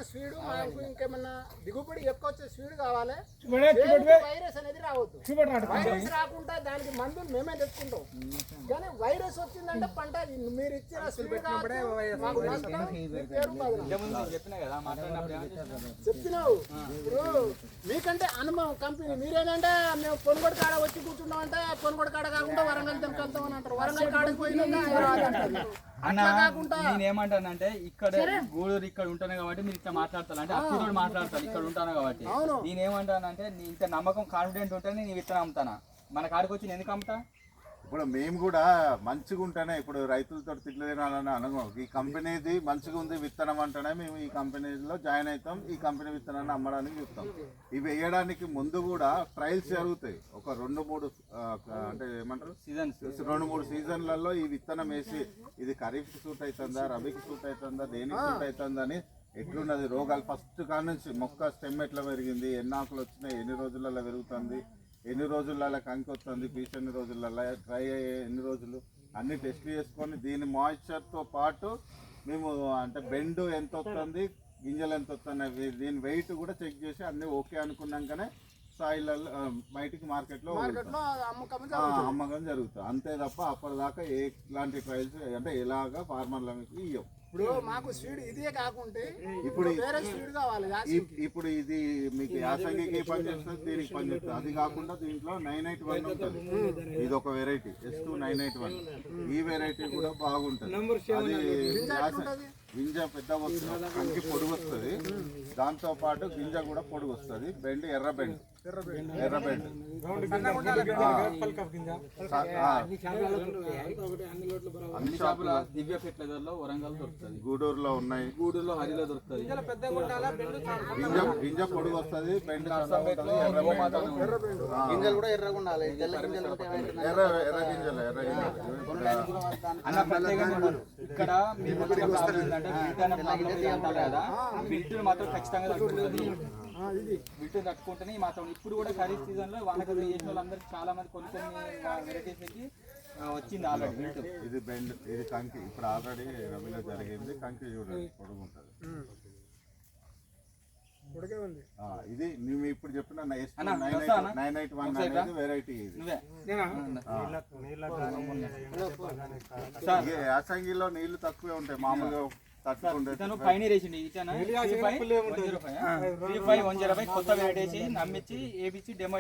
Speed మాకు ఇంకేమన్నా దిగుబడి ఎక్కువ వచ్చే స్పీడ్ కావాలి, వైరస్ అనేది రావద్దు. వైరస్ రాకుండా దానికి మందులు మేమే తెచ్చుకుంటాం. కానీ వైరస్ వచ్చిందంటే పంట మీరు ఇచ్చిన స్పీడ్ చెప్తున్నావు. ఇప్పుడు మీకంటే అనుభవం కంపెనీ మీరేనంటే మేము పొనుగోడు కాడ వచ్చి కూర్చున్నాం అంటే పొనుగోడు కాడ కాకుండా వరంగల్ వెళ్తాం అని అంటారు. వరంగల్ కాడకి పోయినా నేనేమంటానంటే ఇక్కడ గూడూరు ఇక్కడ ఉంటాను కాబట్టి మీరు ఇట్లా మాట్లాడతాను అంటే అప్పుడు మాట్లాడతాను ఇక్కడ ఉంటాను కాబట్టి నేనేమంటానంటే నీ ఇంత నమ్మకం కాన్ఫిడెంట్ ఉంటేనే నేను విత్తనం అమ్ముతానా, మన కాడికి వచ్చి నేను ఎందుకు అమ్ముతా? ఇప్పుడు మేము కూడా మంచిగా ఉంటేనే ఇప్పుడు రైతులతో తిట్లు తినాలని అనగం. ఈ కంపెనీది మంచిగా ఉంది విత్తనం అంటేనే మేము ఈ కంపెనీలో జాయిన్ అవుతాం, ఈ కంపెనీ విత్తనాన్ని అమ్మడానికి చూస్తాం. ఇవి వేయడానికి ముందు కూడా ట్రయల్స్ జరుగుతాయి. ఒక 2-3 అంటే ఏమంటారు సీజన్స్, 2-3 సీజన్లలో ఈ విత్తనం వేసి ఇది ఖరీఫ్కి సూట్ అవుతుందా, రబీకి సూట్ అవుతుందా, దేనికి సూట్ అవుతుందని ఎట్లున్నది, రోగాలు ఫస్ట్ కాడ నుంచి మొక్క స్టెమ్ ఎట్లా పెరిగింది, ఎన్ని ఆకులు వచ్చినాయి, ఎన్ని రోజులలో పెరుగుతుంది, ఎన్ని రోజులలో కంకి వస్తుంది, పీస్ ఎన్ని రోజులలో, డ్రై అయ్యే ఎన్ని రోజులు, అన్ని టెస్ట్ చేసుకొని దీని మాయిశ్చర్తో పాటు మేము అంటే బెండ్ ఎంత వస్తుంది, గింజలు ఎంత వస్తున్నాయి, దీని వెయిట్ కూడా చెక్ చేసి అన్నీ ఓకే అనుకున్నాకనే సాయిలలో బయటికి మార్కెట్లో అమ్మకం జరుగుతుంది. అంతే తప్ప అప్పటిదాకా ఎలాంటి ట్రయల్స్ అంటే ఎలాగా ఫార్మర్లకి ఇవ్వం. ఇప్పుడు మాకు స్పీడ్ ఇదే కాకుంటే ఇప్పుడు వేరే స్పీడ్ కావాలి. ఇప్పుడు ఇది మీకు యాసంగికి పనిచేస్తుంది, దీనికి పనిచేస్తుంది. అది కాకుండా దీంట్లో 981 ఉంటుంది, ఇది ఒక వెరైటీ S2 981. ఈ వెరైటీ కూడా బాగుంటుంది. అది గింజ పెద్ద వస్తుంది, కంకి పొడుగు వస్తుంది, దాంతో పాటు గింజ కూడా పొడుగు వస్తుంది, బెండ్ ఎర్ర బెండ్ అన్ని షాపుల దివ్య ఫెర్టిలైజర్లో వరంగల్ దొరుకుతుంది, గూడూరులో ఉన్నాయి, గూడూరులో హరిలో దొరుకుతుంది. గింజ పొడుగు వస్తుంది, బెండ్ గింజలు కూడా ఎర్రగా ఉండాలి. ఎర్ర గింజలు అన్న ప్రత్యేకంగా ఇక్కడ బిల్టును మాత్రం ఖచ్చితంగా తట్టుకుంటుంది. బిల్టును తట్టుకుంటేనే మాత్రం ఇప్పుడు కూడా ఖరీఫ్ సీజన్ లో వానకాలం చేసిన వాళ్ళందరికీ చాలా మంది కొన్ని వెరైటీస్ వచ్చింది ఆల్రెడీ బిల్టు. ఇది బెండ్, ఇది కంకి ఇప్పుడు ఆల్రెడీ రబీలో జరిగింది. కంకి చూడండి పొడుగు ఉంటుంది. ఇది మేము ఇప్పుడు చెప్పిన 981 అనేది వెరైటీ. ఇది యాసంగిలో నీళ్లు తక్కువే ఉంటాయి మామూలుగా పైన వేసింది 35 105 కొత్త వెరైటీ వేసి నమ్మించి ఏబిసి డెమో